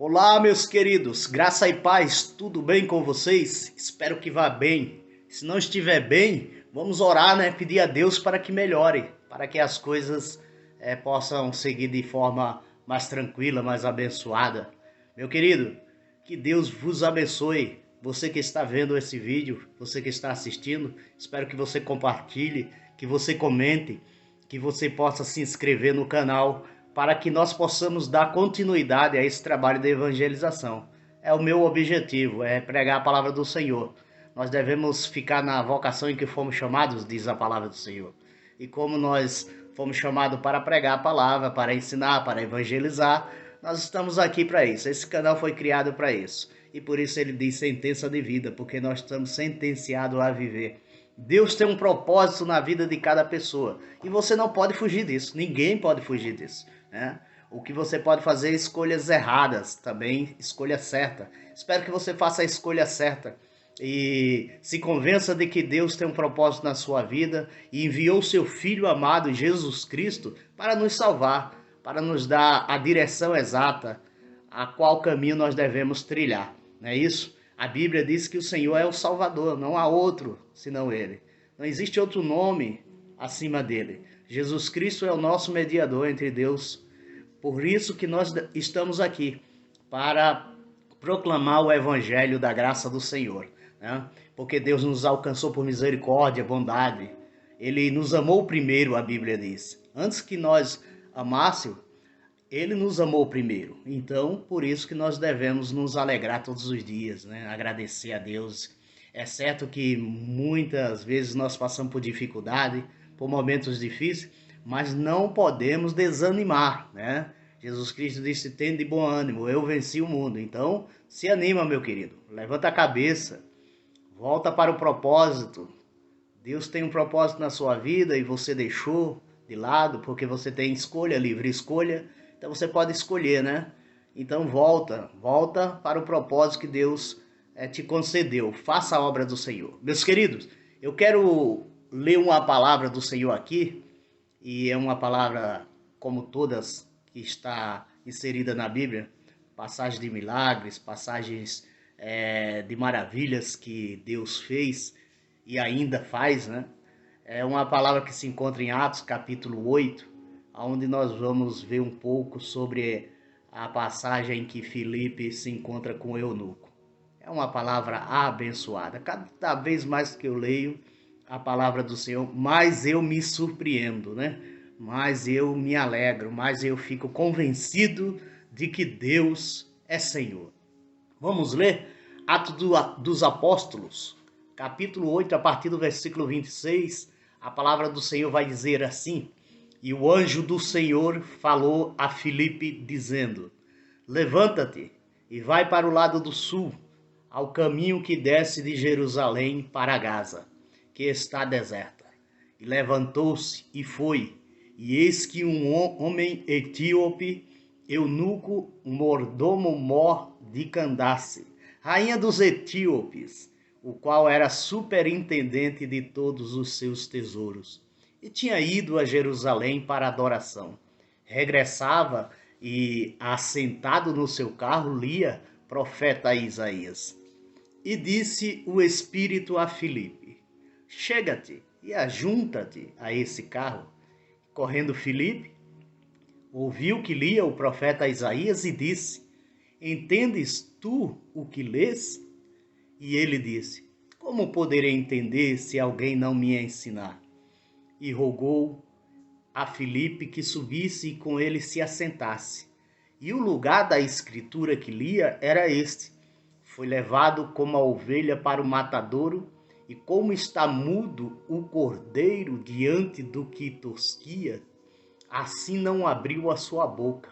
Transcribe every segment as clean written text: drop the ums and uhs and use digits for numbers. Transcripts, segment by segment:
Olá, meus queridos, graça e paz, tudo bem com vocês? Espero que vá bem. Se não estiver bem, vamos orar, né? Pedir a Deus para que melhore, para que as coisas possam seguir de forma mais tranquila, mais abençoada. Meu querido, que Deus vos abençoe. Você que está vendo esse vídeo, você que está assistindo, espero que você compartilhe, que você comente, que você possa se inscrever no canal para que nós possamos dar continuidade a esse trabalho de evangelização. É o meu objetivo, é pregar a palavra do Senhor. Nós devemos ficar na vocação em que fomos chamados, diz a palavra do Senhor. E como nós fomos chamados para pregar a palavra, para ensinar, para evangelizar, nós estamos aqui para isso. Esse canal foi criado para isso. E por isso ele diz sentença de vida, porque nós estamos sentenciados a viver. Deus tem um propósito na vida de cada pessoa. E você não pode fugir disso. Ninguém pode fugir disso, né? O que você pode fazer é escolhas erradas, também escolha certa. Espero que você faça a escolha certa e se convença de que Deus tem um propósito na sua vida e enviou seu Filho amado, Jesus Cristo, para nos salvar, para nos dar a direção exata a qual caminho nós devemos trilhar. Não é isso? A Bíblia diz que o Senhor é o Salvador, não há outro senão Ele. Não existe outro nome acima dele. Jesus Cristo é o nosso mediador entre Deus. Por isso que nós estamos aqui, para proclamar o Evangelho da graça do Senhor, né? Porque Deus nos alcançou por misericórdia, bondade. Ele nos amou primeiro, a Bíblia diz. Antes que nós amássemos, ele nos amou primeiro. Então, por isso que nós devemos nos alegrar todos os dias, né? Agradecer a Deus. É certo que muitas vezes nós passamos por dificuldade, por momentos difíceis, mas não podemos desanimar, né? Jesus Cristo disse: "Tende de bom ânimo, eu venci o mundo". Então, se anima, meu querido. Levanta a cabeça, volta para o propósito. Deus tem um propósito na sua vida e você deixou de lado porque você tem escolha, livre escolha. Então você pode escolher, né? Então volta para o propósito que Deus te concedeu. Faça a obra do Senhor. Meus queridos, eu quero ler uma palavra do Senhor aqui, e é uma palavra como todas que está inserida na Bíblia, passagens de milagres, passagens de maravilhas que Deus fez e ainda faz, né? É uma palavra que se encontra em Atos capítulo 8, onde nós vamos ver um pouco sobre a passagem em que Filipe se encontra com o eunuco. É uma palavra abençoada. Cada vez mais que eu leio a palavra do Senhor, mais eu me surpreendo, né? Mais eu me alegro, mais eu fico convencido de que Deus é Senhor. Vamos ler Atos dos Apóstolos, capítulo 8, a partir do versículo 26, a palavra do Senhor vai dizer assim: "E o anjo do Senhor falou a Filipe, dizendo: Levanta-te e vai para o lado do sul, ao caminho que desce de Jerusalém para Gaza, que está deserta. E levantou-se e foi, e eis que um homem etíope, eunuco, mordomo-mor de Candace, rainha dos etíopes, o qual era superintendente de todos os seus tesouros, e tinha ido a Jerusalém para adoração. Regressava e, assentado no seu carro, lia profeta Isaías. E disse o Espírito a Filipe: Chega-te e ajunta-te a esse carro. Correndo Filipe, ouviu que lia o profeta Isaías e disse: Entendes tu o que lês? E ele disse: Como poderei entender se alguém não me ensinar? E rogou a Filipe que subisse e com ele se assentasse. E o lugar da escritura que lia era este: Foi levado como a ovelha para o matadouro, e como está mudo o cordeiro diante do que tosquia, assim não abriu a sua boca.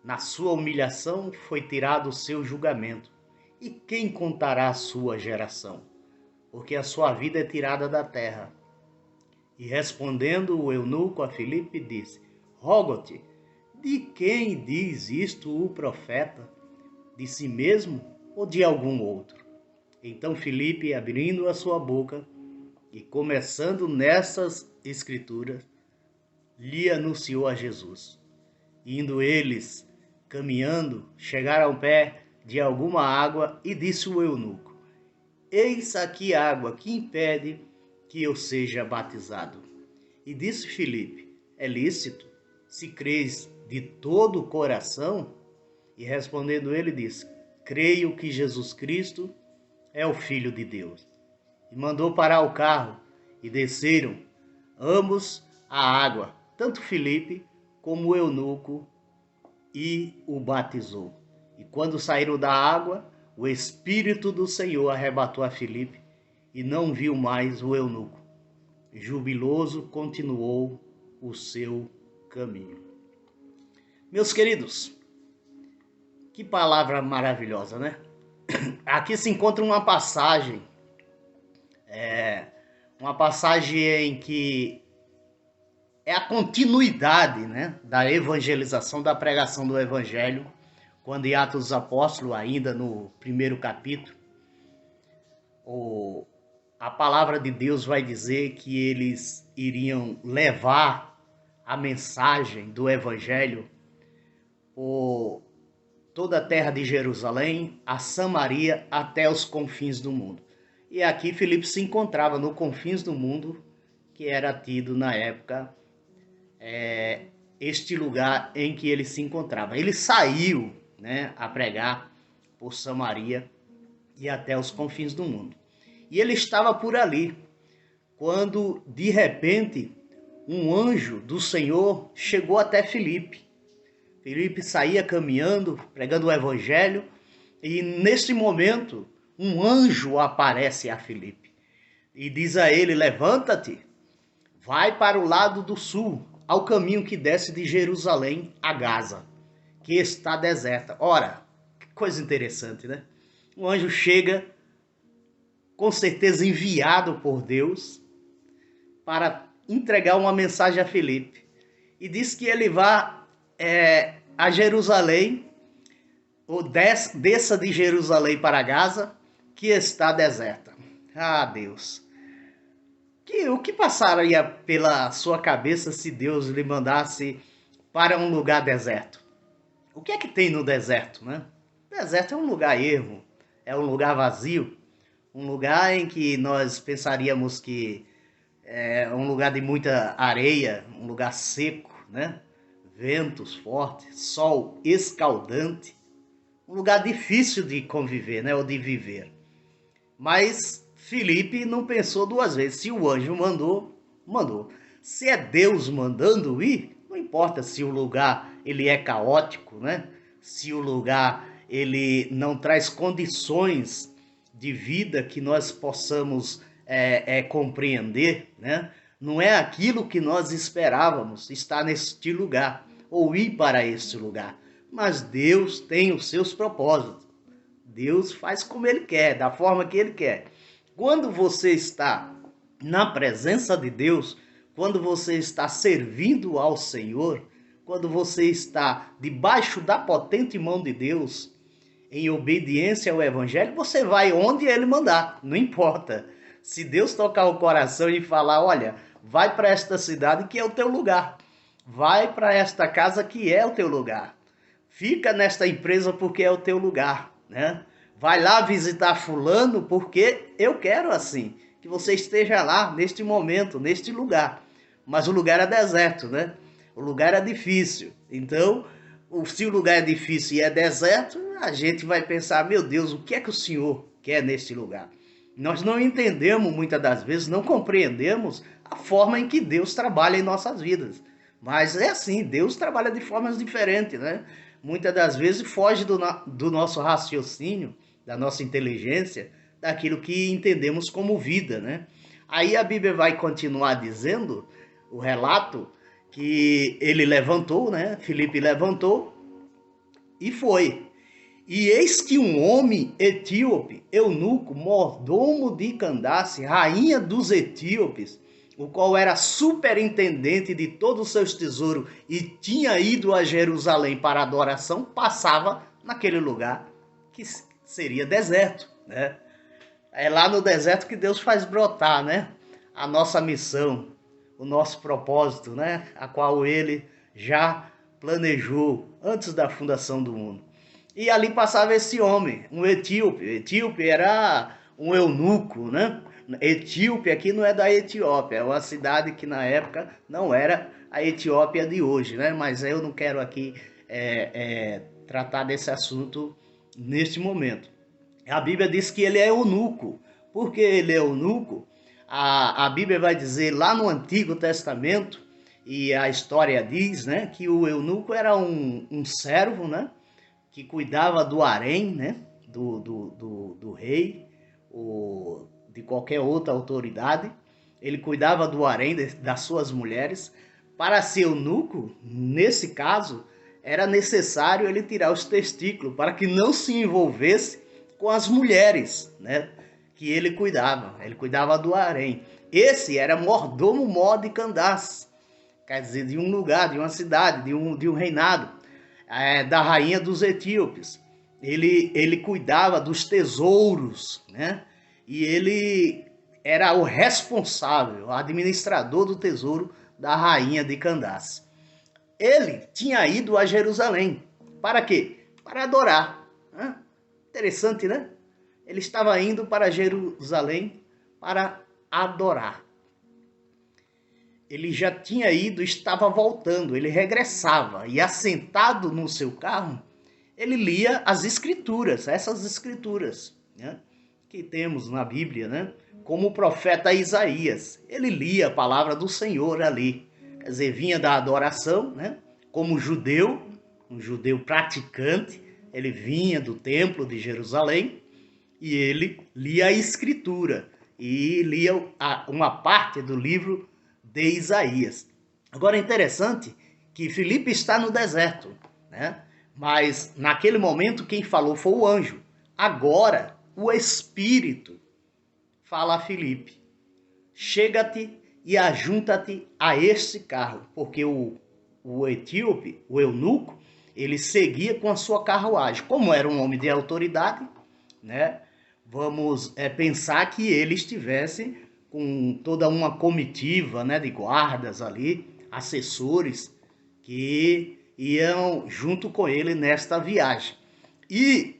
Na sua humilhação foi tirado o seu julgamento. E quem contará a sua geração? Porque a sua vida é tirada da terra. E respondendo o eunuco a Filipe, disse: Rogo-te, de quem diz isto o profeta? De si mesmo ou de algum outro? Então Filipe, abrindo a sua boca e começando nessas escrituras, lhe anunciou a Jesus. Indo eles caminhando, chegaram ao pé de alguma água e disse o eunuco: eis aqui água que impede que eu seja batizado. E disse Filipe: é lícito, se crês de todo o coração? E respondendo ele disse: creio que Jesus Cristo é o Filho de Deus. E mandou parar o carro e desceram ambos à água, tanto Filipe como o eunuco, e o batizou. E quando saíram da água, o Espírito do Senhor arrebatou a Filipe e não viu mais o eunuco. Jubiloso continuou o seu caminho. Meus queridos, que palavra maravilhosa, né? Aqui se encontra uma passagem em que é a continuidade, né, da evangelização, da pregação do Evangelho, quando em Atos dos Apóstolos, ainda no primeiro capítulo, a palavra de Deus vai dizer que eles iriam levar a mensagem do Evangelho por toda a terra de Jerusalém, a Samaria, até os confins do mundo. E aqui Filipe se encontrava no confins do mundo, que era tido na época este lugar em que ele se encontrava. Ele saiu, né, a pregar por Samaria e até os confins do mundo. E ele estava por ali, quando de repente um anjo do Senhor chegou até Filipe. Filipe saía caminhando, pregando o Evangelho, e nesse momento um anjo aparece a Filipe e diz a ele: levanta-te, vai para o lado do sul, ao caminho que desce de Jerusalém a Gaza, que está deserta. Ora, que coisa interessante, né? O anjo chega, com certeza enviado por Deus, para entregar uma mensagem a Filipe. E diz que ele vai a Jerusalém, ou desça de Jerusalém para Gaza, que está deserta. Ah, Deus! O que passaria pela sua cabeça se Deus lhe mandasse para um lugar deserto? O que é que tem no deserto, né? O deserto é um lugar ermo, é um lugar vazio, um lugar em que nós pensaríamos que é um lugar de muita areia, um lugar seco, né? Ventos fortes, sol escaldante, um lugar difícil de conviver, né? Ou de viver. Mas Filipe não pensou duas vezes. Se o anjo mandou, mandou. Se é Deus mandando ir, não importa se o lugar ele é caótico, né? Se o lugar ele não traz condições de vida que nós possamos compreender, né? Não é aquilo que nós esperávamos estar neste lugar ou ir para este lugar. Mas Deus tem os seus propósitos. Deus faz como Ele quer, da forma que Ele quer. Quando você está na presença de Deus, quando você está servindo ao Senhor, quando você está debaixo da potente mão de Deus, em obediência ao Evangelho, você vai onde Ele mandar, não importa. Se Deus tocar o coração e falar: olha, vai para esta cidade que é o teu lugar, vai para esta casa que é o teu lugar, fica nesta empresa porque é o teu lugar, né? Vai lá visitar fulano porque eu quero assim, que você esteja lá neste momento, neste lugar. Mas o lugar é deserto, né? O lugar é difícil. Então, se o lugar é difícil e é deserto, a gente vai pensar: meu Deus, o que é que o Senhor quer neste lugar? Nós não entendemos muitas das vezes, não compreendemos a forma em que Deus trabalha em nossas vidas. Mas é assim, Deus trabalha de formas diferentes, né? Muitas das vezes foge do nosso raciocínio, da nossa inteligência, daquilo que entendemos como vida, né? Aí a Bíblia vai continuar dizendo, o relato, que ele levantou, né? Filipe levantou e foi. E eis que um homem etíope, eunuco, mordomo de Candace, rainha dos etíopes, o qual era superintendente de todos os seus tesouros e tinha ido a Jerusalém para adoração, passava naquele lugar que seria deserto, né? É lá no deserto que Deus faz brotar, né? A nossa missão, o nosso propósito, né? A qual Ele já planejou antes da fundação do mundo. E ali passava esse homem, um etíope. Etíope era um eunuco, né? Etíope aqui não é da Etiópia, é uma cidade que na época não era a Etiópia de hoje, né? Mas eu não quero aqui tratar desse assunto neste momento. A Bíblia diz que ele é eunuco. Por que ele é eunuco? A Bíblia vai dizer lá no Antigo Testamento, e a história diz, né, que o eunuco era um servo, né, que cuidava do harém, né, do rei, ou de qualquer outra autoridade. Ele cuidava do harém das suas mulheres. Para ser eunuco, nesse caso, era necessário ele tirar os testículos para que não se envolvesse com as mulheres, né, que ele cuidava do harém. Esse era mordomo-mor de Candace, quer dizer, de um lugar, de uma cidade, de um reinado, da rainha dos etíopes. Ele cuidava dos tesouros, né? E ele era o responsável, o administrador do tesouro da rainha de Candace. Ele tinha ido a Jerusalém. Para quê? Para adorar. Interessante, né? Ele estava indo para Jerusalém para adorar. Ele já tinha ido, estava voltando, ele regressava. E assentado no seu carro, ele lia as escrituras, essas escrituras, né, que temos na Bíblia, né? Como o profeta Isaías. Ele lia a palavra do Senhor ali. Quer dizer, vinha da adoração, né? Como judeu, um judeu praticante, ele vinha do templo de Jerusalém e ele lia a escritura e lia uma parte do livro de Isaías. Agora é interessante que Filipe está no deserto, né? Mas naquele momento quem falou foi o anjo. Agora o Espírito fala a Filipe: chega-te e ajunta-te a este carro, porque o etíope, o eunuco, ele seguia com a sua carruagem. Como era um homem de autoridade, né? Vamos pensar que ele estivesse com toda uma comitiva, né, de guardas ali, assessores que iam junto com ele nesta viagem. E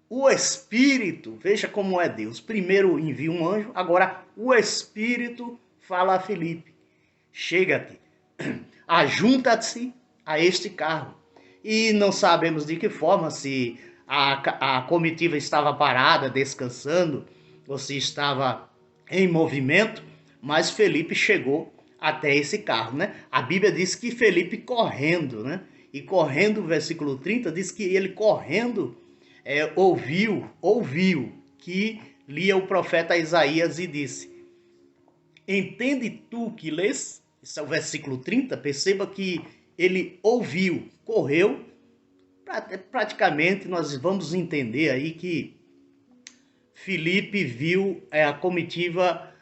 o Espírito, veja como é Deus, primeiro envia um anjo, agora o Espírito fala a Filipe: chega-te, ajunta-te a este carro. E não sabemos de que forma, se a comitiva estava parada, descansando, ou se estava em movimento, mas Felipe chegou até esse carro, né? A Bíblia diz que Felipe correndo, né? E correndo, o versículo 30 diz que ele correndo ouviu que lia o profeta Isaías e disse: entende tu que lês? Esse é o versículo 30, perceba que ele ouviu, correu. Praticamente nós vamos entender aí que Filipe viu a comitiva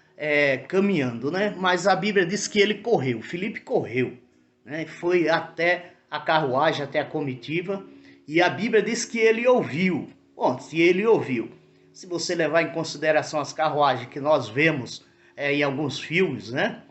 caminhando, né? Mas a Bíblia diz que ele correu, Filipe correu, né? Foi até a carruagem, até a comitiva, e a Bíblia diz que ele ouviu. Bom, se ele ouviu, se você levar em consideração as carruagens que nós vemos em alguns filmes, né?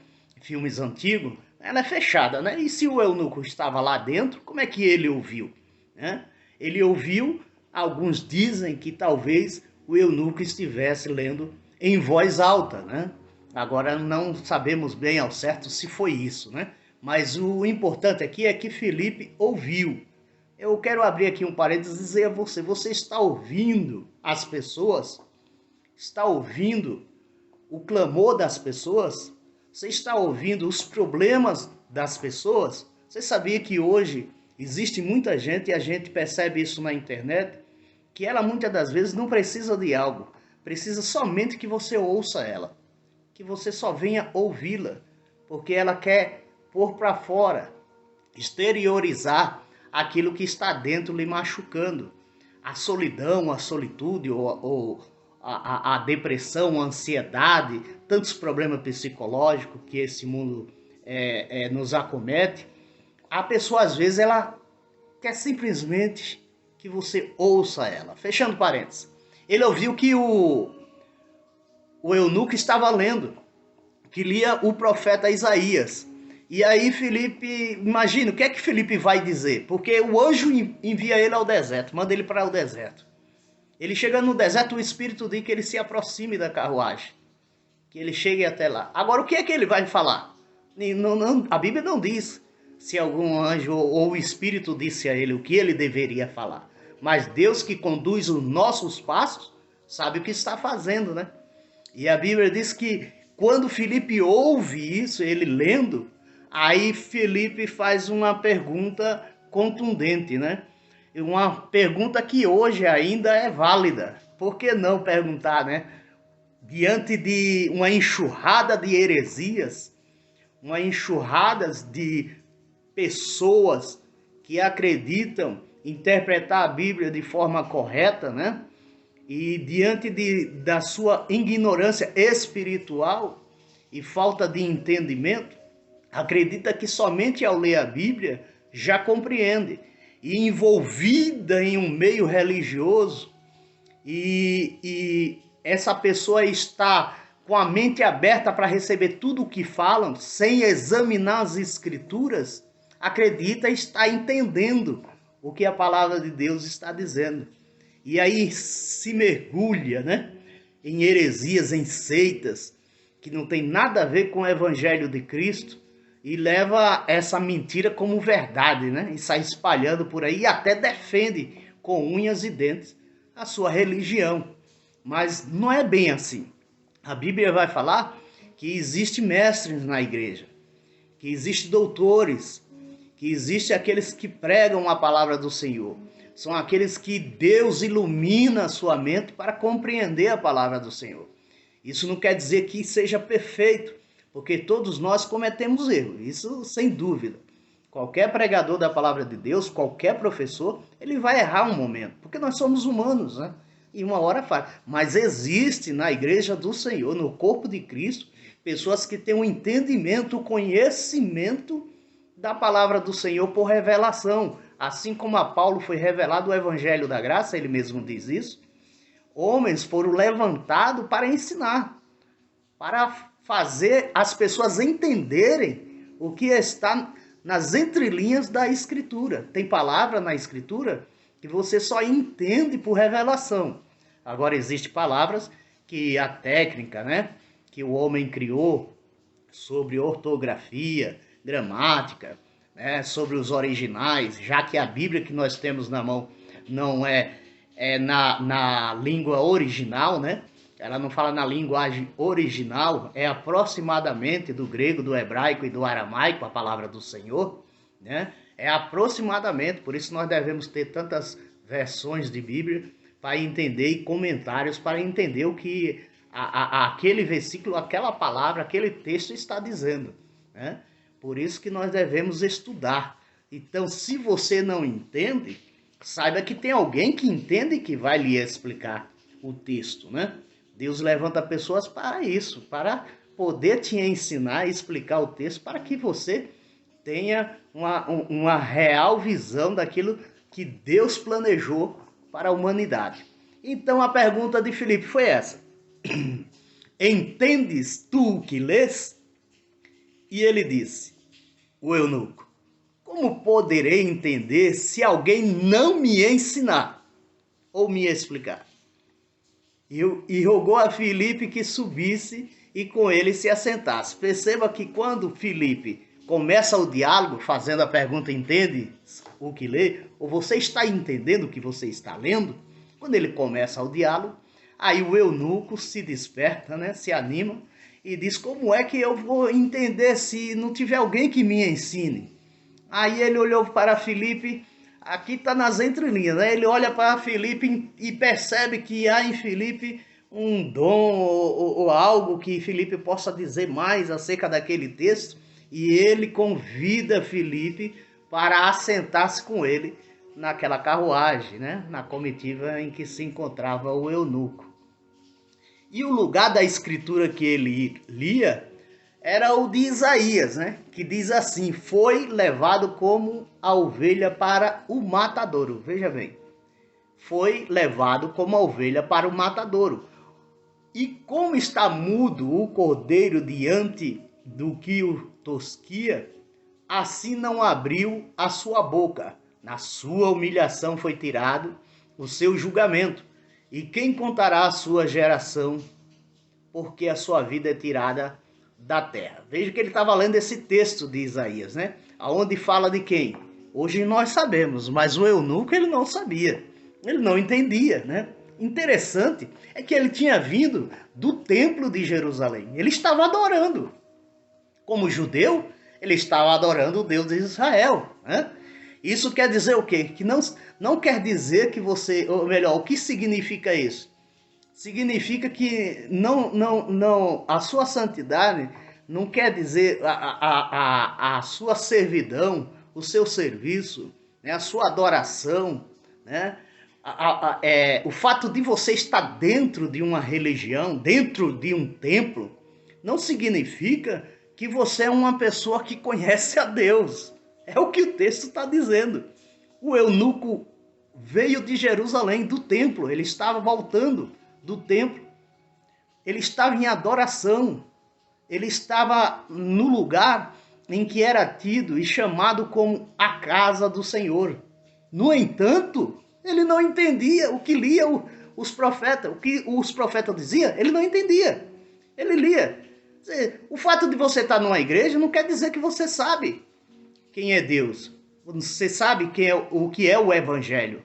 Filmes antigos, ela é fechada, né? E se o eunuco estava lá dentro, como é que ele ouviu, né? Ele ouviu, alguns dizem que talvez o eunuco estivesse lendo em voz alta, né? Agora não sabemos bem ao certo se foi isso, né? Mas o importante aqui é que Filipe ouviu. Eu quero abrir aqui um parênteses e dizer a você: você está ouvindo as pessoas? Está ouvindo o clamor das pessoas? Você está ouvindo os problemas das pessoas? Você sabia que hoje existe muita gente, e a gente percebe isso na internet, que ela muitas das vezes não precisa de algo, precisa somente que você ouça ela, que você só venha ouvi-la, porque ela quer pôr para fora, exteriorizar aquilo que está dentro lhe machucando. A solidão, a solitude, ou a depressão, a ansiedade, tantos problemas psicológicos que esse mundo nos acomete. A pessoa às vezes ela quer simplesmente que você ouça ela. Fechando parênteses. Ele ouviu que o eunuco estava lendo, que lia o profeta Isaías. E aí Filipe, imagina, o que é que Filipe vai dizer? Porque o anjo envia ele ao deserto, manda ele para o deserto. Ele chega no deserto, o Espírito diz que ele se aproxime da carruagem, que ele chegue até lá. Agora, o que é que ele vai falar? A Bíblia não diz se algum anjo ou o Espírito disse a ele o que ele deveria falar. Mas Deus, que conduz os nossos passos, sabe o que está fazendo, né? E a Bíblia diz que quando Filipe ouve isso, ele lendo, aí Filipe faz uma pergunta contundente, né? Uma pergunta que hoje ainda é válida. Por que não perguntar, né? Diante de uma enxurrada de heresias, uma enxurrada de pessoas que acreditam interpretar a Bíblia de forma correta, né? E diante da sua ignorância espiritual e falta de entendimento, acredita que somente ao ler a Bíblia já compreende. E envolvida em um meio religioso, e essa pessoa está com a mente aberta para receber tudo o que falam, sem examinar as escrituras, acredita estar entendendo o que a palavra de Deus está dizendo. E aí se mergulha, né, em heresias, em seitas, que não tem nada a ver com o Evangelho de Cristo, e leva essa mentira como verdade, né? E sai espalhando por aí e até defende com unhas e dentes a sua religião. Mas não é bem assim. A Bíblia vai falar que existe mestres na igreja, que existe doutores, que existe aqueles que pregam a palavra do Senhor. São aqueles que Deus ilumina a sua mente para compreender a palavra do Senhor. Isso não quer dizer que seja perfeito, porque todos nós cometemos erros, isso sem dúvida. Qualquer pregador da palavra de Deus, qualquer professor, ele vai errar um momento, porque nós somos humanos, né? E uma hora faz. Mas existe na igreja do Senhor, no corpo de Cristo, pessoas que têm um entendimento, o conhecimento da palavra do Senhor por revelação. Assim como a Paulo foi revelado o evangelho da graça, ele mesmo diz isso, homens foram levantados para ensinar, para fazer as pessoas entenderem o que está nas entrelinhas da Escritura. Tem palavra na Escritura que você só entende por revelação. Agora, existem palavras que a técnica, né, que o homem criou sobre ortografia, gramática, né, sobre os originais, já que a Bíblia que nós temos na mão não é na língua original, né? Ela não fala na linguagem original, é aproximadamente do grego, do hebraico e do aramaico, a palavra do Senhor, né? É aproximadamente, por isso nós devemos ter tantas versões de Bíblia para entender e comentários para entender o que aquele versículo, aquela palavra, aquele texto está dizendo, né? Por isso que nós devemos estudar. Então, se você não entende, saiba que tem alguém que entende e que vai lhe explicar o texto, né? Deus levanta pessoas para isso, para poder te ensinar e explicar o texto, para que você tenha uma real visão daquilo que Deus planejou para a humanidade. Então a pergunta de Filipe foi essa: entendes tu o que lês? E ele disse, o eunuco, como poderei entender se alguém não me ensinar ou me explicar? E rogou a Filipe que subisse e com ele se assentasse. Perceba que quando Filipe começa o diálogo fazendo a pergunta, entende o que lê? Ou você está entendendo o que você está lendo? Quando ele começa o diálogo, aí o eunuco se desperta, né, se anima e diz, como é que eu vou entender se não tiver alguém que me ensine? Aí ele olhou para Filipe. Aqui está nas entrelinhas, né? Ele olha para Filipe e percebe que há em Filipe um dom ou algo que Filipe possa dizer mais acerca daquele texto. E ele convida Filipe para assentar-se com ele naquela carruagem, né? Na comitiva em que se encontrava o eunuco. E o lugar da escritura que ele lia era o de Isaías, né? Que diz assim, foi levado como a ovelha para o matadouro. Veja bem, foi levado como a ovelha para o matadouro. E como está mudo o cordeiro diante do que o tosquia, assim não abriu a sua boca. Na sua humilhação foi tirado o seu julgamento. E quem contará a sua geração, porque a sua vida é tirada da terra? Veja que ele estava lendo esse texto de Isaías, né? Aonde fala de quem? Hoje nós sabemos, mas o eunuco ele não sabia. Ele não entendia, né? Interessante é que ele tinha vindo do templo de Jerusalém. Ele estava adorando. Como judeu, ele estava adorando o Deus de Israel, né? Isso quer dizer o quê? Que não quer dizer que você, ou melhor, o que significa isso? Significa que a sua santidade não quer dizer a sua servidão, o seu serviço, né, a sua adoração, né? O fato de você estar dentro de uma religião, dentro de um templo, não significa que você é uma pessoa que conhece a Deus. É o que o texto está dizendo. O eunuco veio de Jerusalém, do templo, ele estava voltando do templo, ele estava em adoração, ele estava no lugar em que era tido e chamado como a casa do Senhor. No entanto, ele não entendia o que lia os profetas, o que os profetas diziam, ele não entendia. Ele lia. O fato de você estar numa igreja não quer dizer que você sabe quem é Deus. Você sabe o que é o Evangelho.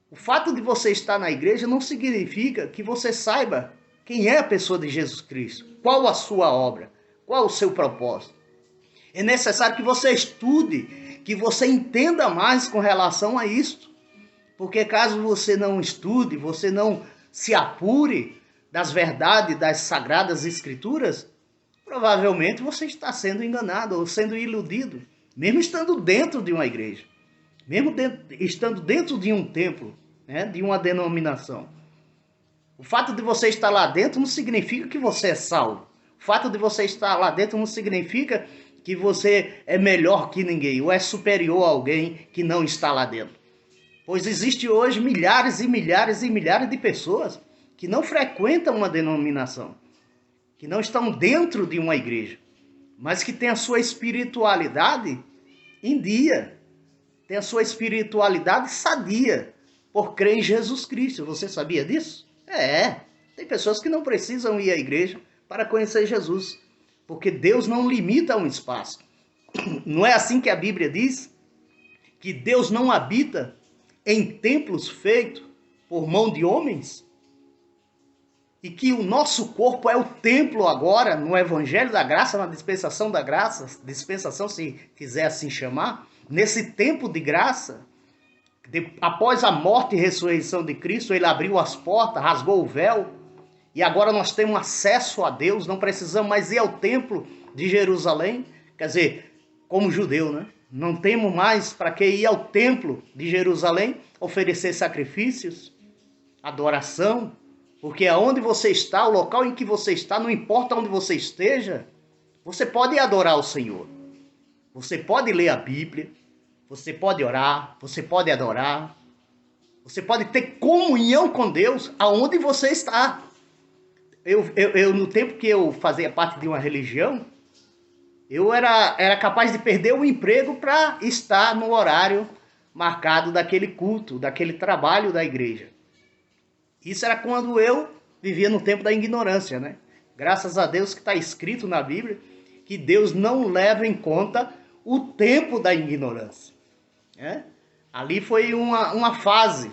O fato de você estar na igreja não significa que você saiba quem é a pessoa de Jesus Cristo, qual a sua obra, qual o seu propósito. É necessário que você estude, que você entenda mais com relação a isto. Porque caso você não estude, você não se apure das verdades das Sagradas Escrituras, provavelmente você está sendo enganado ou sendo iludido, mesmo estando dentro de uma igreja, mesmo estando dentro de um templo, né, de uma denominação. O fato de você estar lá dentro não significa que você é salvo. O fato de você estar lá dentro não significa que você é melhor que ninguém ou é superior a alguém que não está lá dentro. Pois existe hoje milhares e milhares e milhares de pessoas que não frequentam uma denominação, que não estão dentro de uma igreja, mas que têm a sua espiritualidade em dia, tem a sua espiritualidade sadia por crer em Jesus Cristo. Você sabia disso? Tem pessoas que não precisam ir à igreja para conhecer Jesus, porque Deus não limita um espaço. Não é assim que a Bíblia diz? Que Deus não habita em templos feitos por mão de homens? E que o nosso corpo é o templo agora, no Evangelho da Graça, na dispensação da graça, dispensação se quiser assim chamar, nesse tempo de graça, após a morte e ressurreição de Cristo, ele abriu as portas, rasgou o véu, e agora nós temos acesso a Deus, não precisamos mais ir ao templo de Jerusalém, quer dizer, como judeu, né? Não temos mais para que ir ao templo de Jerusalém, oferecer sacrifícios, adoração, porque aonde você está, o local em que você está, não importa onde você esteja, você pode adorar o Senhor. Você pode ler a Bíblia, você pode orar, você pode adorar, você pode ter comunhão com Deus aonde você está. Eu no tempo que eu fazia parte de uma religião, eu era capaz de perder o emprego para estar no horário marcado daquele culto, daquele trabalho da igreja. Isso era quando eu vivia no tempo da ignorância, né? Graças a Deus que está escrito na Bíblia que Deus não leva em conta o tempo da ignorância. Né? Ali foi uma fase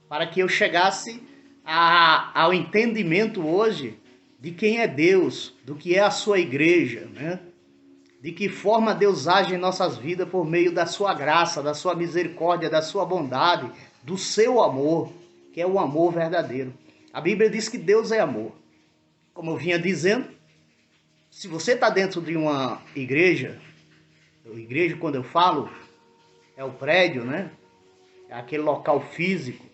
para que eu chegasse ao entendimento hoje de quem é Deus, do que é a sua igreja, né? De que forma Deus age em nossas vidas por meio da sua graça, da sua misericórdia, da sua bondade, do seu amor, que é o amor verdadeiro. A Bíblia diz que Deus é amor. Como eu vinha dizendo, se você está dentro de uma igreja quando eu falo, é o prédio, né? É aquele local físico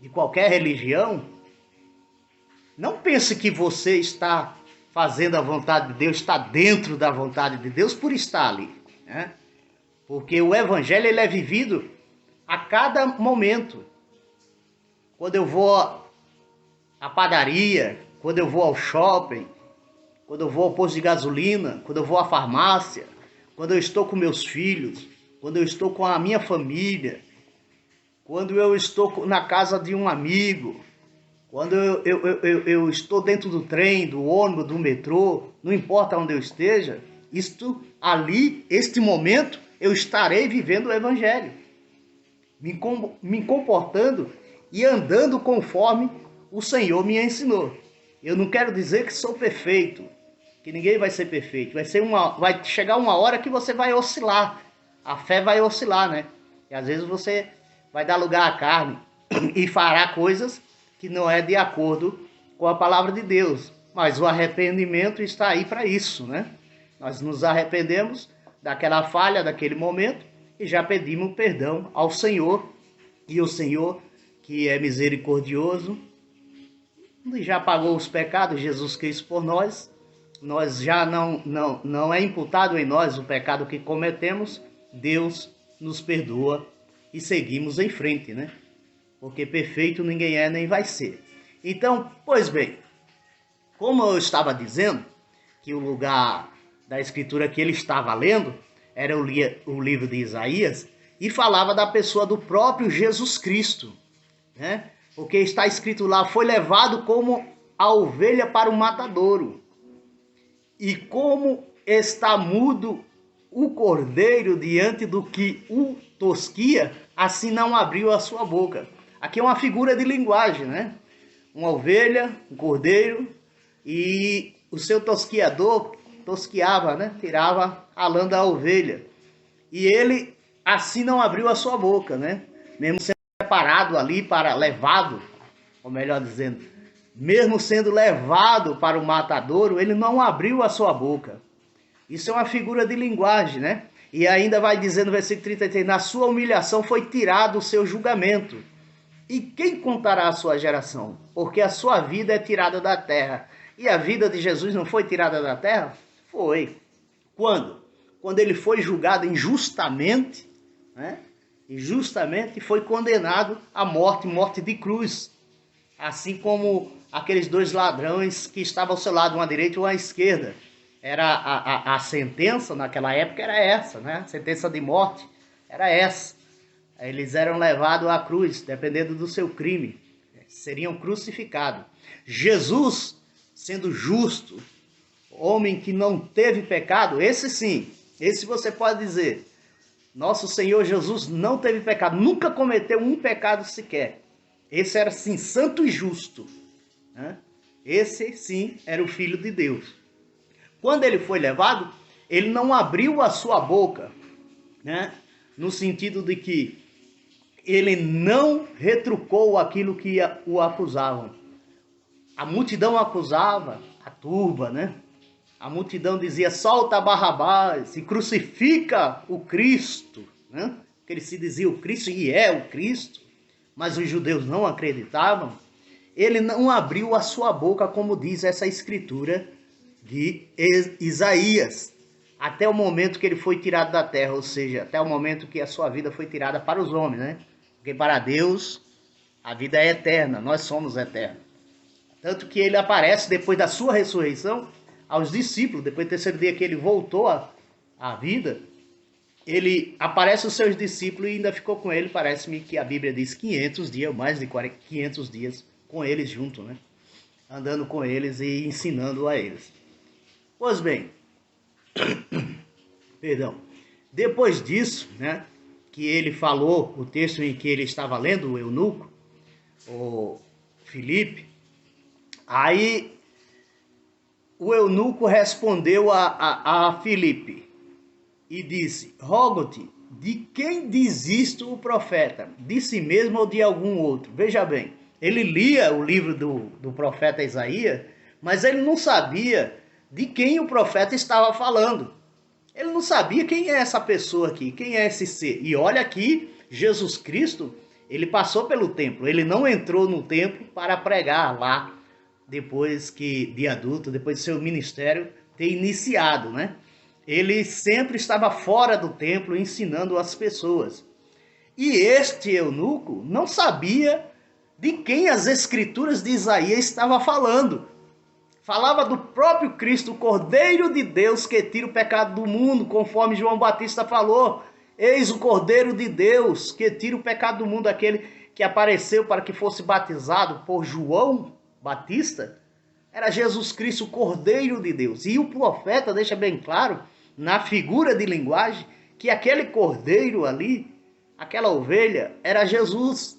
de qualquer religião, não pense que você está fazendo a vontade de Deus, está dentro da vontade de Deus por estar ali, né? Porque o evangelho ele é vivido a cada momento. Quando eu vou à padaria, quando eu vou ao shopping, quando eu vou ao posto de gasolina, quando eu vou à farmácia, quando eu estou com meus filhos, quando eu estou com a minha família, quando eu estou na casa de um amigo, quando eu estou dentro do trem, do ônibus, do metrô, não importa onde eu esteja, este momento, eu estarei vivendo o Evangelho, me comportando e andando conforme o Senhor me ensinou. Eu não quero dizer que sou perfeito, que ninguém vai ser perfeito. Vai chegar uma hora que você vai oscilar, a fé vai oscilar, né? E às vezes você vai dar lugar à carne e fará coisas que não é de acordo com a palavra de Deus. Mas o arrependimento está aí para isso, né? Nós nos arrependemos daquela falha, daquele momento, e já pedimos perdão ao Senhor. E o Senhor, que é misericordioso, já pagou os pecados, Jesus Cristo por nós. Nós já não é imputado em nós o pecado que cometemos. Deus nos perdoa e seguimos em frente, né? Porque perfeito ninguém é nem vai ser. Então, pois bem, como eu estava dizendo, que o lugar da escritura que ele estava lendo era o livro de Isaías, e falava da pessoa do próprio Jesus Cristo, né? Porque está escrito lá, foi levado como a ovelha para o matadouro, e como está mudo o cordeiro diante do que o tosquia, assim não abriu a sua boca. Aqui é uma figura de linguagem, né? Uma ovelha, um cordeiro, e o seu tosquiador tosquiava, né? Tirava a lã da ovelha. E ele assim não abriu a sua boca, né? Mesmo sendo preparado ali para levado, ou melhor dizendo, mesmo sendo levado para o matadouro, ele não abriu a sua boca. Isso é uma figura de linguagem, né? E ainda vai dizer no versículo 33, na sua humilhação foi tirado o seu julgamento. E quem contará a sua geração? Porque a sua vida é tirada da terra. E a vida de Jesus não foi tirada da terra? Foi. Quando? Quando ele foi julgado injustamente, né? E justamente foi condenado à morte, morte de cruz. Assim como aqueles dois ladrões que estavam ao seu lado, uma à direita e uma à esquerda. A sentença naquela época era essa, né? A sentença de morte era essa. Eles eram levados à cruz, dependendo do seu crime. Seriam crucificados. Jesus, sendo justo, homem que não teve pecado, esse sim, esse você pode dizer, nosso Senhor Jesus não teve pecado, nunca cometeu um pecado sequer. Esse era sim santo e justo, né? Esse sim era o Filho de Deus. Quando ele foi levado, ele não abriu a sua boca, né? No sentido de que ele não retrucou aquilo que o acusavam. A multidão acusava, a turba, né? A multidão dizia, solta Barrabás e crucifica o Cristo, né? Que ele se dizia o Cristo e é o Cristo, mas os judeus não acreditavam. Ele não abriu a sua boca, como diz essa escritura de Isaías, até o momento que ele foi tirado da terra, ou seja, até o momento que a sua vida foi tirada para os homens, né? Porque para Deus a vida é eterna, nós somos eternos. Tanto que ele aparece depois da sua ressurreição aos discípulos, depois do terceiro dia que ele voltou à vida, ele aparece aos seus discípulos e ainda ficou com ele, parece-me que a Bíblia diz 500 dias, mais de 500 dias com eles junto, né? Andando com eles e ensinando a eles. Pois bem, perdão, depois disso, né, que ele falou, o texto em que ele estava lendo, o eunuco, o Filipe, aí o eunuco respondeu a Filipe e disse, rogo-te, de quem diz isto o profeta? De si mesmo ou de algum outro? Veja bem, ele lia o livro do profeta Isaías, mas ele não sabia de quem o profeta estava falando. Ele não sabia quem é essa pessoa aqui, quem é esse ser. E olha aqui, Jesus Cristo, ele passou pelo templo, ele não entrou no templo para pregar lá, depois de adulto, depois de seu ministério ter iniciado, né? Ele sempre estava fora do templo ensinando as pessoas. E este eunuco não sabia de quem as escrituras de Isaías estavam falando. falava do próprio Cristo, o Cordeiro de Deus que tira o pecado do mundo, conforme João Batista falou. Eis o Cordeiro de Deus que tira o pecado do mundo, aquele que apareceu para que fosse batizado por João Batista. Era Jesus Cristo, o Cordeiro de Deus. E o profeta deixa bem claro, na figura de linguagem, que aquele cordeiro ali, aquela ovelha, era Jesus.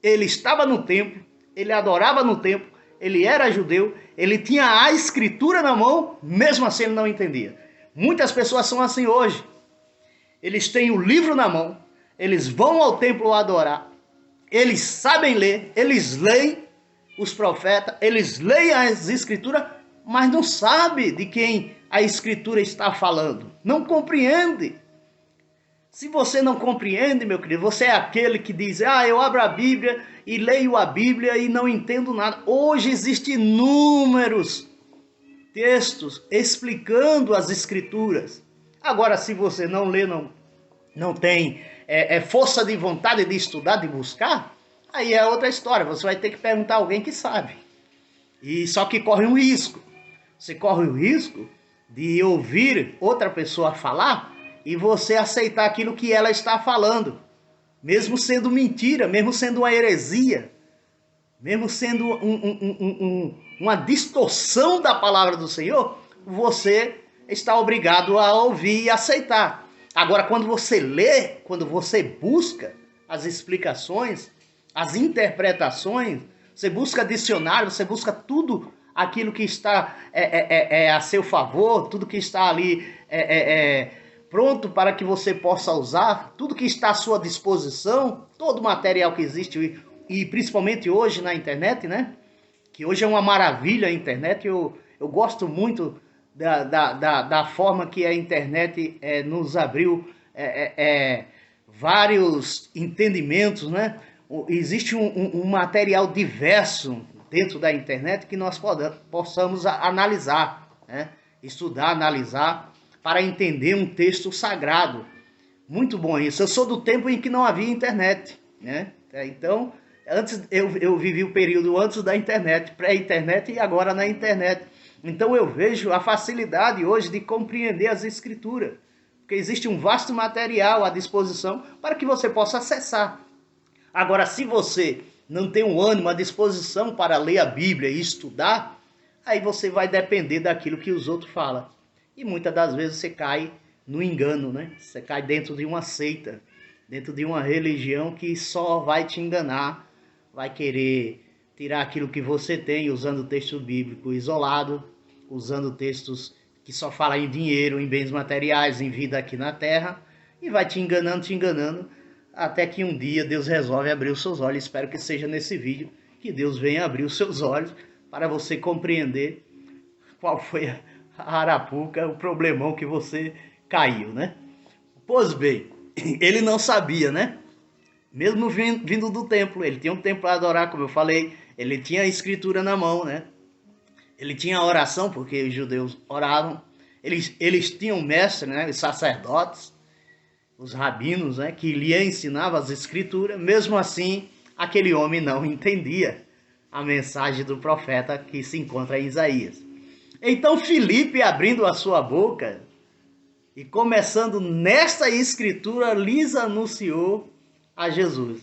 Ele estava no templo, ele adorava no templo, ele era judeu, ele tinha a escritura na mão, mesmo assim ele não entendia. Muitas pessoas são assim hoje. Eles têm o livro na mão, eles vão ao templo adorar, eles sabem ler, eles leem os profetas, eles leem as escrituras, mas não sabem de quem a escritura está falando, não compreende. Se você não compreende, meu querido, você é aquele que diz, eu abro a Bíblia e leio a Bíblia e não entendo nada. Hoje existem inúmeros textos explicando as escrituras. Agora, se você não lê, não tem força de vontade de estudar, de buscar, aí é outra história. Você vai ter que perguntar a alguém que sabe. E só que corre um risco. Você corre o risco de ouvir outra pessoa falar e você aceitar aquilo que ela está falando, mesmo sendo mentira, mesmo sendo uma heresia, mesmo sendo uma distorção da palavra do Senhor, você está obrigado a ouvir e aceitar. Agora, quando você lê, quando você busca as explicações, as interpretações, você busca dicionário, você busca tudo aquilo que está a seu favor, tudo que está ali pronto para que você possa usar, tudo que está à sua disposição, todo o material que existe, e principalmente hoje na internet, né? Que hoje é uma maravilha a internet. Eu gosto muito da forma que a internet nos abriu vários entendimentos, né? Existe um material diverso dentro da internet que nós possamos analisar, né? Estudar, analisar, para entender um texto sagrado. Muito bom isso. Eu sou do tempo em que não havia internet, né? Então, antes eu vivi o período antes da internet, pré-internet e agora na internet. Então eu vejo a facilidade hoje de compreender as escrituras, porque existe um vasto material à disposição para que você possa acessar. Agora, se você não tem um ânimo, a disposição para ler a Bíblia e estudar, aí você vai depender daquilo que os outros falam. E muitas das vezes você cai no engano, né? Você cai dentro de uma seita, dentro de uma religião que só vai te enganar, vai querer tirar aquilo que você tem usando o texto bíblico isolado, usando textos que só falam em dinheiro, em bens materiais, em vida aqui na terra, e vai te enganando, até que um dia Deus resolve abrir os seus olhos. Espero que seja nesse vídeo que Deus venha abrir os seus olhos para você compreender qual foi a arapuca, o problemão que você caiu, né? Pois bem, ele não sabia, né? Mesmo vindo do templo, ele tinha um templo para adorar, como eu falei, ele tinha a escritura na mão, né? Ele tinha a oração, porque os judeus oravam, eles tinham mestre, né? Os sacerdotes, os rabinos, né? Que lhe ensinavam as escrituras. Mesmo assim, aquele homem não entendia a mensagem do profeta que se encontra em Isaías. Então Filipe, abrindo a sua boca e começando nesta escritura, lhes anunciou a Jesus.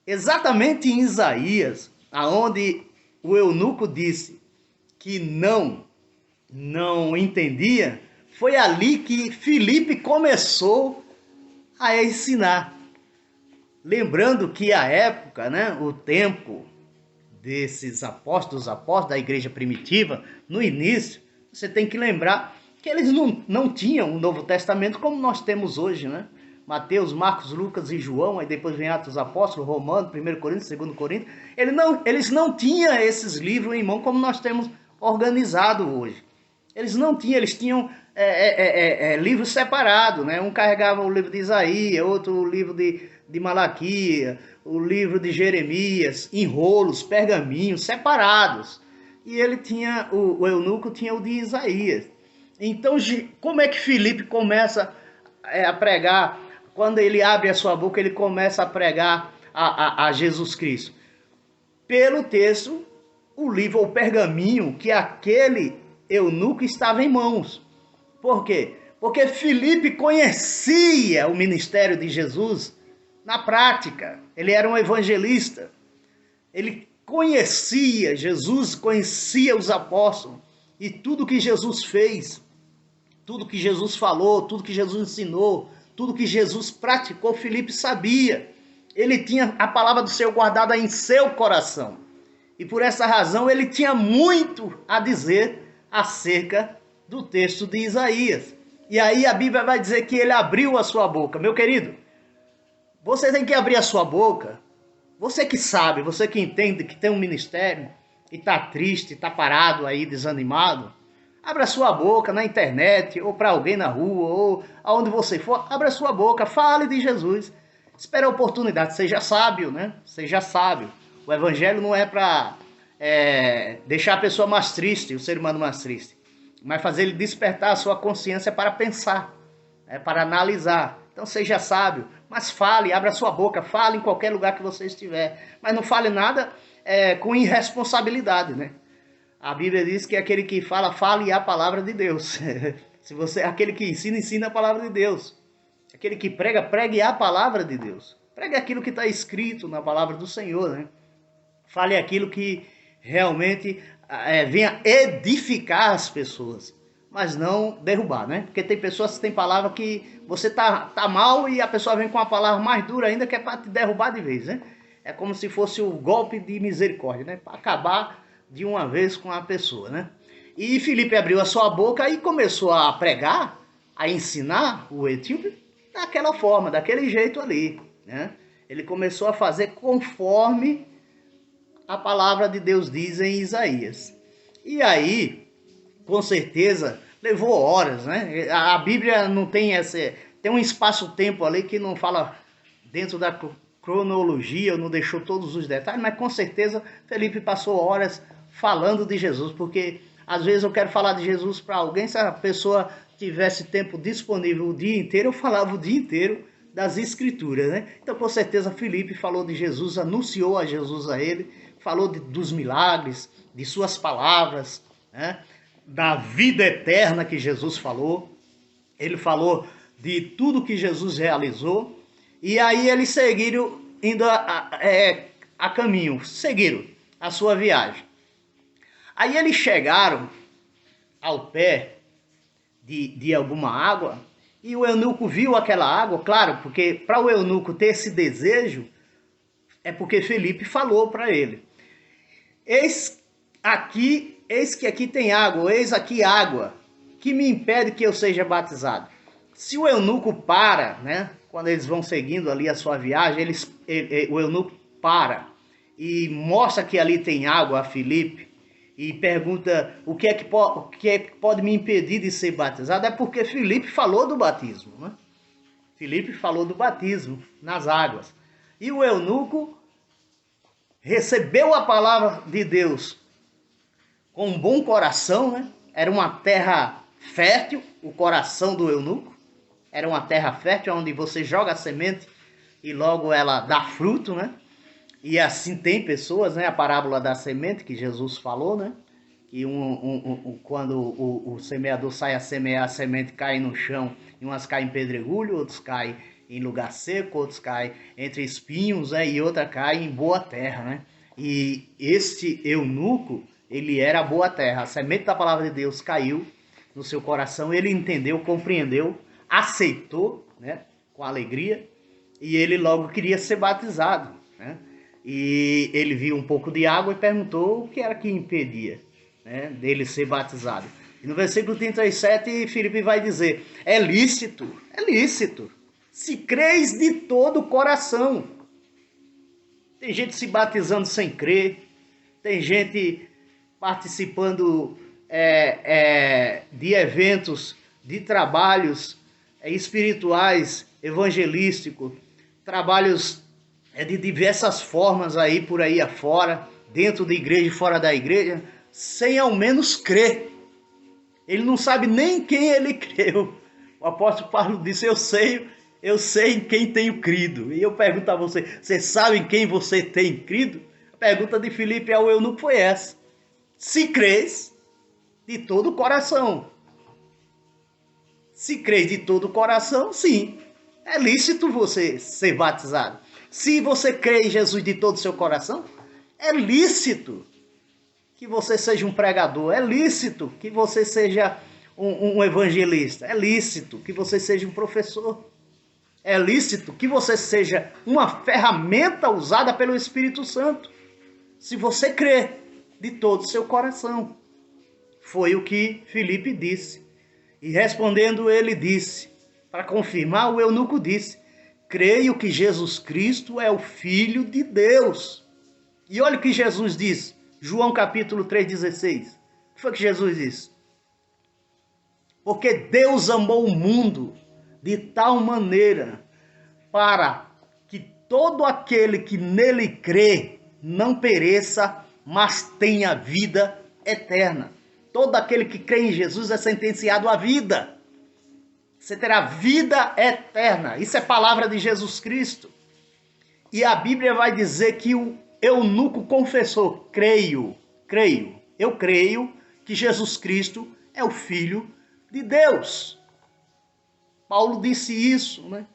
Exatamente em Isaías, aonde o eunuco disse que não entendia, foi ali que Filipe começou a ensinar. Lembrando que a época, né, o tempo desses apóstolos da igreja primitiva, no início, você tem que lembrar que eles não tinham o Novo Testamento como nós temos hoje, né? Mateus, Marcos, Lucas e João, aí depois vem Atos dos Apóstolos, Romanos, 1 Coríntios, 2 Coríntios. Eles não tinham esses livros em mão como nós temos organizado hoje. Eles não tinham, eles tinham livros separados, né? Um carregava o livro de Isaías, outro o livro de Malaquias, o livro de Jeremias, em rolos, pergaminhos, separados. E ele tinha, o eunuco tinha o de Isaías. Então, como é que Filipe começa a pregar? Quando ele abre a sua boca, ele começa a pregar a Jesus Cristo. Pelo texto o livro ou pergaminho que aquele eunuco estava em mãos. Por quê? Porque Filipe conhecia o ministério de Jesus na prática. Ele era um evangelista. Ele conhecia Jesus, conhecia os apóstolos. E tudo que Jesus fez, tudo que Jesus falou, tudo que Jesus ensinou, tudo que Jesus praticou, Filipe sabia. Ele tinha a palavra do Senhor guardada em seu coração. E por essa razão ele tinha muito a dizer acerca do texto de Isaías. E aí a Bíblia vai dizer que ele abriu a sua boca. Meu querido, você tem que abrir a sua boca. Você que sabe, você que entende que tem um ministério e está triste, está parado aí, desanimado, abra a sua boca na internet, ou para alguém na rua, ou aonde você for, abra a sua boca, fale de Jesus. Espere a oportunidade, seja sábio, né? Seja sábio. O evangelho não é para deixar a pessoa mais triste, o ser humano mais triste, mas fazer ele despertar a sua consciência para pensar, para analisar. Então seja sábio, mas fale, abra a sua boca, fale em qualquer lugar que você estiver, mas não fale nada com irresponsabilidade, né? A Bíblia diz que aquele que fala, fale a palavra de Deus. Se você, aquele que ensina, ensina a palavra de Deus. Aquele que prega, pregue a palavra de Deus. Pregue aquilo que está escrito na palavra do Senhor, né? Fale aquilo que realmente venha edificar as pessoas, mas não derrubar, né? Porque tem pessoas que têm palavra que você tá mal e a pessoa vem com uma palavra mais dura ainda que é para te derrubar de vez, né? É como se fosse o golpe de misericórdia, né? Para acabar de uma vez com a pessoa, né? E Filipe abriu a sua boca e começou a pregar, a ensinar o etíope daquela forma, daquele jeito ali, né? Ele começou a fazer conforme a palavra de Deus diz em Isaías. E aí, com certeza, levou horas, né? A Bíblia não tem tem um espaço-tempo ali que não fala dentro da cronologia, não deixou todos os detalhes, mas com certeza Felipe passou horas falando de Jesus, porque às vezes eu quero falar de Jesus para alguém, se a pessoa tivesse tempo disponível o dia inteiro, eu falava o dia inteiro das Escrituras, né? Então com certeza Felipe falou de Jesus, anunciou a Jesus a ele, falou dos milagres, de suas palavras, né? Da vida eterna que Jesus falou. Ele falou de tudo que Jesus realizou. E aí eles seguiram indo a caminho, seguiram a sua viagem. Aí eles chegaram ao pé de alguma água e o eunuco viu aquela água, claro, porque para o eunuco ter esse desejo é porque Felipe falou para ele. Eis que aqui tem água, eis aqui água, que me impede que eu seja batizado. Se o eunuco para, né, quando eles vão seguindo ali a sua viagem, o eunuco para e mostra que ali tem água a Filipe e pergunta o que é que pode me impedir de ser batizado, é porque Filipe falou do batismo, né? Filipe falou do batismo nas águas. E o eunuco recebeu a palavra de Deus com um bom coração, né? Era uma terra fértil, o coração do eunuco. Era uma terra fértil onde você joga a semente e logo ela dá fruto, né? E assim tem pessoas, né? A parábola da semente que Jesus falou, né? Que quando o semeador sai a semear, a semente cai no chão, e umas caem em pedregulho, outros caem em lugar seco, outros caem entre espinhos, né? E outra cai em boa terra, né? E este eunuco, ele era a boa terra. A semente da palavra de Deus caiu no seu coração, ele entendeu, compreendeu, aceitou, né? Com alegria, e ele logo queria ser batizado, né? E ele viu um pouco de água e perguntou o que era que impedia, né, dele ser batizado. E no versículo 37, Filipe vai dizer: é lícito, se creis de todo o coração. Tem gente se batizando sem crer, tem gente participando de eventos, de trabalhos espirituais, evangelísticos, trabalhos de diversas formas aí por aí afora, dentro da igreja e fora da igreja, sem ao menos crer. Ele não sabe nem quem ele creu. O apóstolo Paulo disse: eu sei em quem tenho crido. E eu pergunto a você sabe em quem você tem crido? A pergunta de Filipe ao eunuco foi essa. Se crês de todo o coração. Se crês de todo o coração, sim, é lícito você ser batizado. Se você crê em Jesus de todo o seu coração, é lícito que você seja um pregador, é lícito que você seja um evangelista, é lícito que você seja um professor, é lícito que você seja uma ferramenta usada pelo Espírito Santo, se você crê de todo o seu coração. Foi o que Filipe disse. E respondendo ele disse, para confirmar, o eunuco disse, creio que Jesus Cristo é o Filho de Deus. E olha o que Jesus diz, João capítulo 3,16. O que foi que Jesus disse? Porque Deus amou o mundo de tal maneira para que todo aquele que nele crê não pereça, mas tenha vida eterna. Todo aquele que crê em Jesus é sentenciado à vida. Você terá vida eterna. Isso é palavra de Jesus Cristo. E a Bíblia vai dizer que o eunuco confessou, creio, eu creio que Jesus Cristo é o Filho de Deus. Paulo disse isso, né?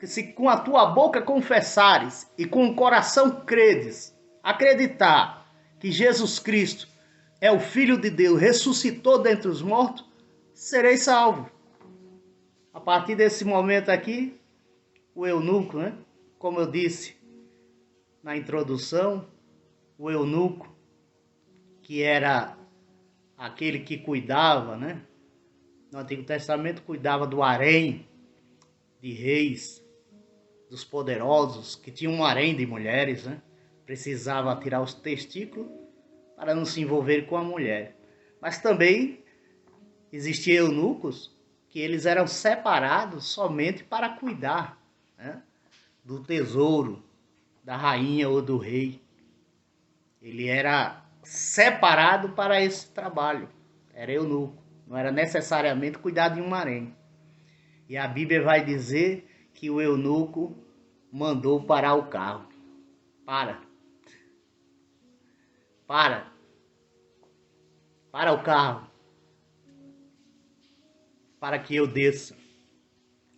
Que se com a tua boca confessares e com o coração credes, acreditar que Jesus Cristo é o Filho de Deus, ressuscitou dentre os mortos, serei salvo. A partir desse momento aqui, o eunuco, né? Como eu disse na introdução, o eunuco, que era aquele que cuidava, né? No Antigo Testamento cuidava do harém de reis, dos poderosos, que tinham um harém de mulheres, né? Precisava tirar os testículos para não se envolver com a mulher. Mas também existiam eunucos que eles eram separados somente para cuidar, né, do tesouro da rainha ou do rei. Ele era separado para esse trabalho. Era eunuco. Não era necessariamente cuidar de um harém. E a Bíblia vai dizer que o eunuco mandou parar o carro. Para o carro. Para que eu desça.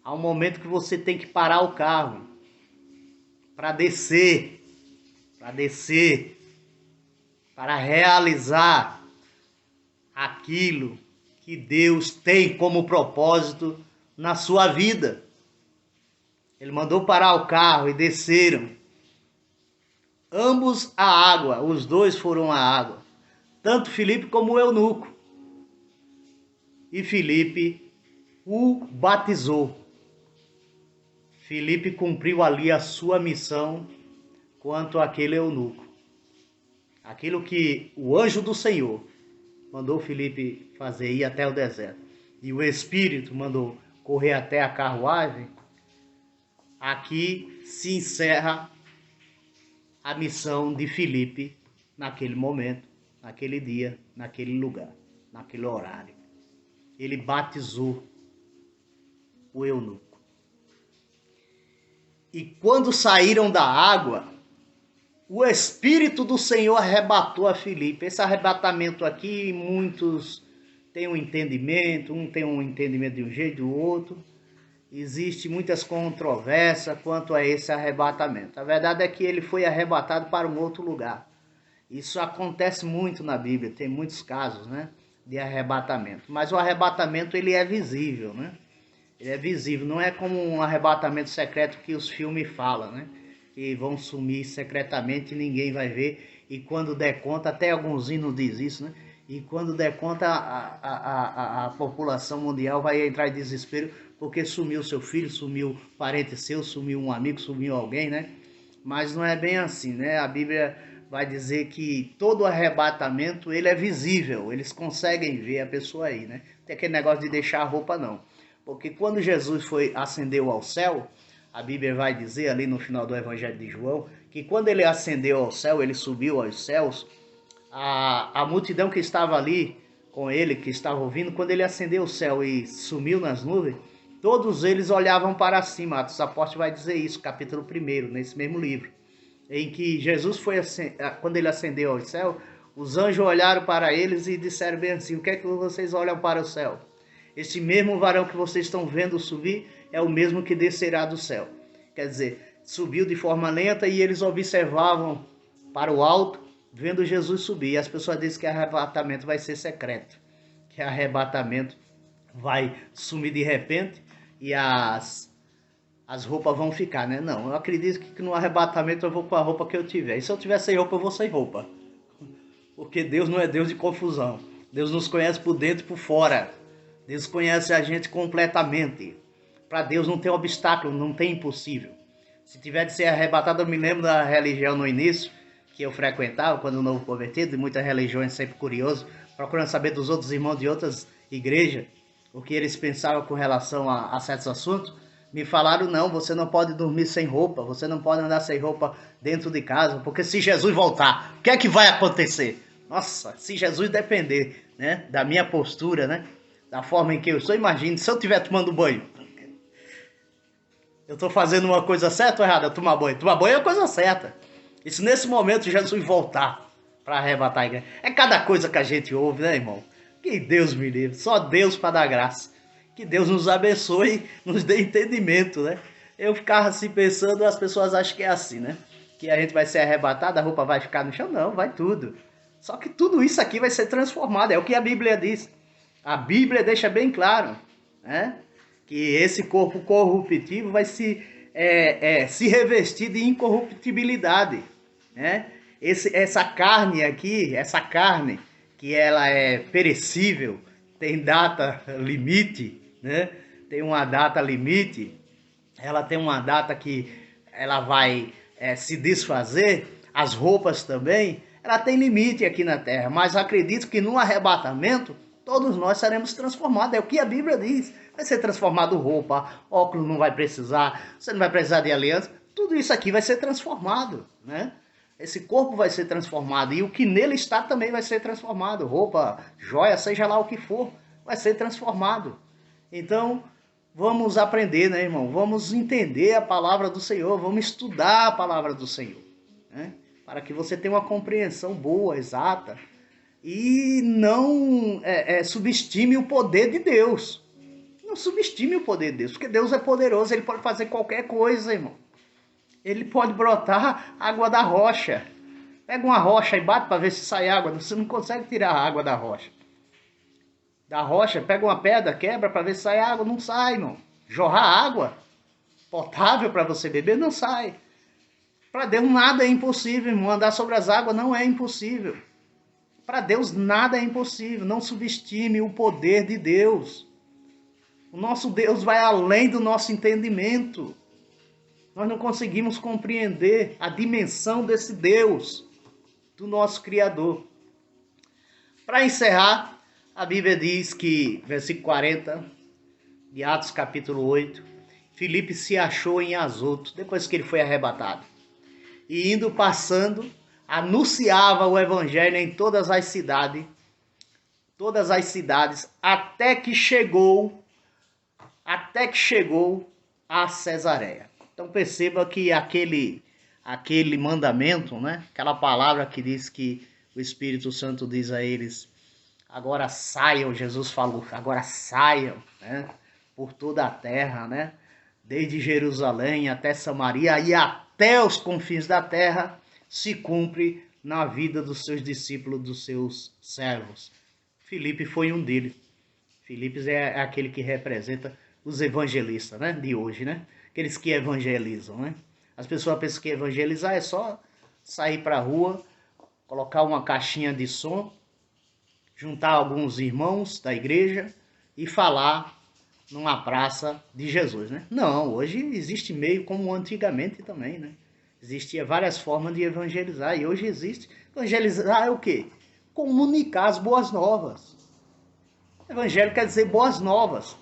Há um momento que você tem que parar o carro. Para descer. Para realizar aquilo que Deus tem como propósito na sua vida. Ele mandou parar o carro e desceram. Ambos à água, os dois foram à água. Tanto Filipe como o eunuco. E Filipe o batizou. Filipe cumpriu ali a sua missão quanto àquele eunuco. Aquilo que o anjo do Senhor mandou Filipe fazer, ir até o deserto. E o Espírito mandou correr até a carruagem. Aqui se encerra a missão de Filipe naquele momento, naquele dia, naquele lugar, naquele horário. Ele batizou o eunuco. E quando saíram da água, o Espírito do Senhor arrebatou a Filipe. Esse arrebatamento aqui, muitos têm um entendimento, um tem um entendimento de um jeito, do outro. Existe muitas controvérsias quanto a esse arrebatamento. A verdade é que ele foi arrebatado para um outro lugar. Isso acontece muito na Bíblia, tem muitos casos, né, de arrebatamento. Mas o arrebatamento ele é visível, né? Ele é visível, não é como um arrebatamento secreto que os filmes falam, né? Que vão sumir secretamente e ninguém vai ver. E quando der conta, até alguns hinos diz isso, né? E quando der conta, a população mundial vai entrar em desespero porque sumiu seu filho, sumiu parente seu, sumiu um amigo, sumiu alguém, né? Mas não é bem assim, né? A Bíblia vai dizer que todo arrebatamento, ele é visível, eles conseguem ver a pessoa aí, né? Não tem aquele negócio de deixar a roupa, não. Porque quando Jesus ascendeu ao céu, a Bíblia vai dizer ali no final do Evangelho de João, que quando ele ascendeu ao céu, ele subiu aos céus, a multidão que estava ali com ele, que estava ouvindo, quando ele ascendeu ao céu e sumiu nas nuvens, todos eles olhavam para cima. Atos dos Apóstolos vai dizer isso, capítulo 1, nesse mesmo livro. Em que Jesus quando ele ascendeu ao céu, Os anjos olharam para eles e disseram bem assim: o que é que vocês olham para o céu? Este mesmo varão que vocês estão vendo subir é o mesmo que descerá do céu. Quer dizer, subiu de forma lenta e eles observavam para o alto, vendo Jesus subir. E as pessoas dizem que arrebatamento vai ser secreto, que arrebatamento vai sumir de repente e as roupas vão ficar, né? Não, eu acredito que no arrebatamento eu vou com a roupa que eu tiver. E se eu tiver sem roupa, eu vou sem roupa. Porque Deus não é Deus de confusão. Deus nos conhece por dentro e por fora. Deus conhece a gente completamente. Para Deus não tem obstáculo, não tem impossível. Se tiver de ser arrebatado, eu me lembro da religião no início, que eu frequentava, quando novo convertido, de muitas religiões, sempre curioso, procurando saber dos outros irmãos de outras igrejas, o que eles pensavam com relação a certos assuntos. Me falaram: não, você não pode dormir sem roupa, você não pode andar sem roupa dentro de casa, porque se Jesus voltar, o que é que vai acontecer? Nossa, se Jesus depender, né, da minha postura, né, da forma em que eu sou, imagine, se eu estiver tomando banho, eu estou fazendo uma coisa certa ou errada? Tomar banho. Tomar banho é a coisa certa. E se nesse momento Jesus voltar para arrebatar a igreja? É cada coisa que a gente ouve, né, irmão? Que Deus me livre. Só Deus para dar graça. Que Deus nos abençoe e nos dê entendimento, né? Eu ficava assim pensando, as pessoas acham que é assim, né? Que a gente vai ser arrebatado, a roupa vai ficar no chão. Não, vai tudo. Só que tudo isso aqui vai ser transformado. É o que a Bíblia diz. A Bíblia deixa bem claro, né? Que esse corpo corruptível vai se revestir de incorruptibilidade, né? Essa carne aqui, essa carne que ela é perecível, tem data limite, né? Tem uma data limite, ela tem uma data que ela vai se desfazer, as roupas também, ela tem limite aqui na terra, mas acredito que no arrebatamento todos nós seremos transformados, é o que a Bíblia diz. Vai ser transformado roupa, óculos não vai precisar, você não vai precisar de aliança, tudo isso aqui vai ser transformado, né? Esse corpo vai ser transformado e o que nele está também vai ser transformado, roupa, joia, seja lá o que for, vai ser transformado. Então, vamos aprender, né, irmão? Vamos entender a palavra do Senhor, vamos estudar a palavra do Senhor, né? Para que você tenha uma compreensão boa, exata, e não subestime o poder de Deus. Não subestime o poder de Deus, porque Deus é poderoso, Ele pode fazer qualquer coisa, irmão. Ele pode brotar água da rocha. Pega uma rocha e bate para ver se sai água, você não consegue tirar a água da rocha. Da rocha, pega uma pedra, quebra para ver se sai água, não sai, irmão. Jorrar água potável para você beber, não sai. Para Deus nada é impossível, irmão. Andar sobre as águas não é impossível. Para Deus nada é impossível. Não subestime o poder de Deus. O nosso Deus vai além do nosso entendimento. Nós não conseguimos compreender a dimensão desse Deus, do nosso Criador. Para encerrar, a Bíblia diz que, versículo 40, de Atos capítulo 8, Filipe se achou em Azoto, depois que ele foi arrebatado. E indo passando, anunciava o evangelho em todas as cidades, até que chegou a Cesareia. Então perceba que aquele mandamento, né? Aquela palavra que diz que o Espírito Santo diz a eles: agora saiam, Jesus falou, agora saiam, né? Por toda a terra, né? Desde Jerusalém até Samaria e até os confins da terra, se cumpre na vida dos seus discípulos, dos seus servos. Filipe foi um deles. Filipe é aquele que representa os evangelistas, né, de hoje, né? Aqueles que evangelizam, né? As pessoas pensam que evangelizar é só sair para a rua, colocar uma caixinha de som, juntar alguns irmãos da igreja e falar numa praça de Jesus, né? Não, hoje existe meio como antigamente também, né? Existia várias formas de evangelizar e hoje existe. Evangelizar é o quê? Comunicar as boas novas. Evangelho quer dizer boas novas.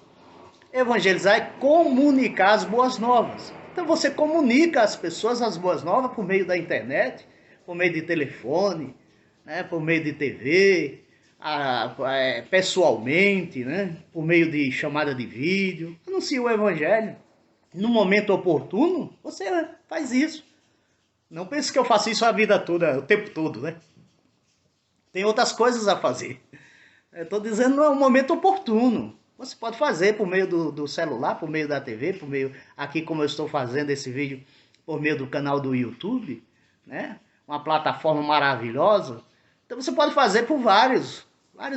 Evangelizar é comunicar as boas novas. Então você comunica às pessoas as boas novas por meio da internet, por meio de telefone, né? Por meio de TV, pessoalmente, né? Por meio de chamada de vídeo. Anuncia o evangelho. No momento oportuno, você faz isso. Não pense que eu faço isso a vida toda, o tempo todo, né? O tem outras coisas a fazer. Eu estou dizendo, não é um momento oportuno. Você pode fazer por meio do celular, por meio da TV, por meio, aqui como eu estou fazendo esse vídeo, por meio do canal do YouTube, né? Uma plataforma maravilhosa. Então você pode fazer por vários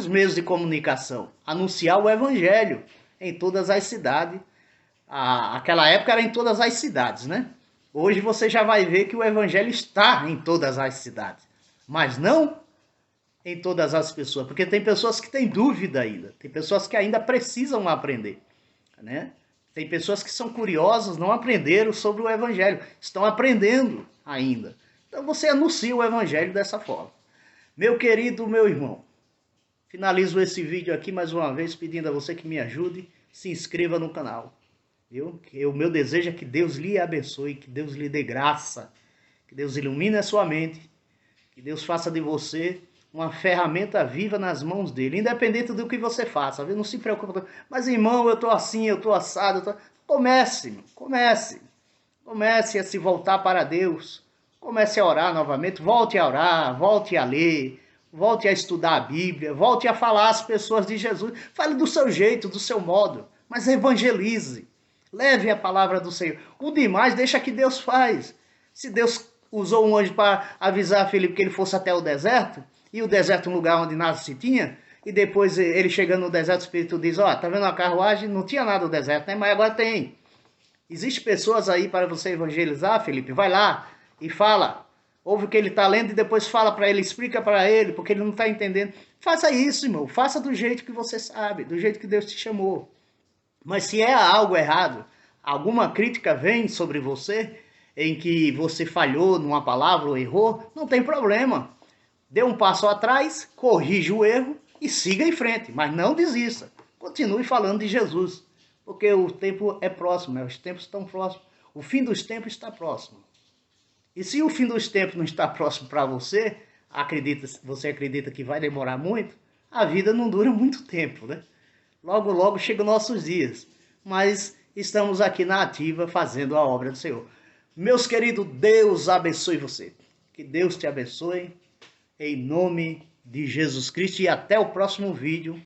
meios de comunicação. Anunciar o evangelho em todas as cidades. Aquela época era em todas as cidades, né? Hoje você já vai ver que o evangelho está em todas as cidades. Mas não em todas as pessoas, porque tem pessoas que têm dúvida ainda, tem pessoas que ainda precisam aprender, né? Tem pessoas que são curiosas, não aprenderam sobre o evangelho, estão aprendendo ainda. Então você anuncia o evangelho dessa forma. Meu querido, meu irmão, finalizo esse vídeo aqui mais uma vez pedindo a você que me ajude, se inscreva no canal, viu? O meu desejo é que Deus lhe abençoe, que Deus lhe dê graça, que Deus ilumine a sua mente, que Deus faça de você uma ferramenta viva nas mãos dele, independente do que você faça, viu? Não se preocupe. Mas irmão, eu estou assim, eu estou assado. Comece a se voltar para Deus, comece a orar novamente, volte a orar, volte a ler, volte a estudar a Bíblia, volte a falar às pessoas de Jesus, fale do seu jeito, do seu modo, mas evangelize, leve a palavra do Senhor. O demais deixa que Deus faz. Se Deus usou um anjo para avisar a Filipe que ele fosse até o deserto, e o deserto é um lugar onde nada se tinha, e depois ele chegando no deserto, o Espírito diz, ó, tá vendo a carruagem? Não tinha nada no deserto, né? Mas agora tem. Existem pessoas aí para você evangelizar, Felipe, vai lá e fala. Ouve o que ele está lendo e depois fala para ele, explica para ele, porque ele não está entendendo. Faça isso, irmão, faça do jeito que você sabe, do jeito que Deus te chamou. Mas se é algo errado, alguma crítica vem sobre você, em que você falhou numa palavra ou errou, não tem problema. Dê um passo atrás, corrija o erro e siga em frente, mas não desista. Continue falando de Jesus, porque o tempo é próximo, né? Os tempos estão próximos. O fim dos tempos está próximo. E se o fim dos tempos não está próximo para você, você acredita que vai demorar muito, a vida não dura muito tempo, né? Logo, logo chegam nossos dias. Mas estamos aqui na ativa fazendo a obra do Senhor. Meus queridos, Deus abençoe você. Que Deus te abençoe. Em nome de Jesus Cristo e até o próximo vídeo.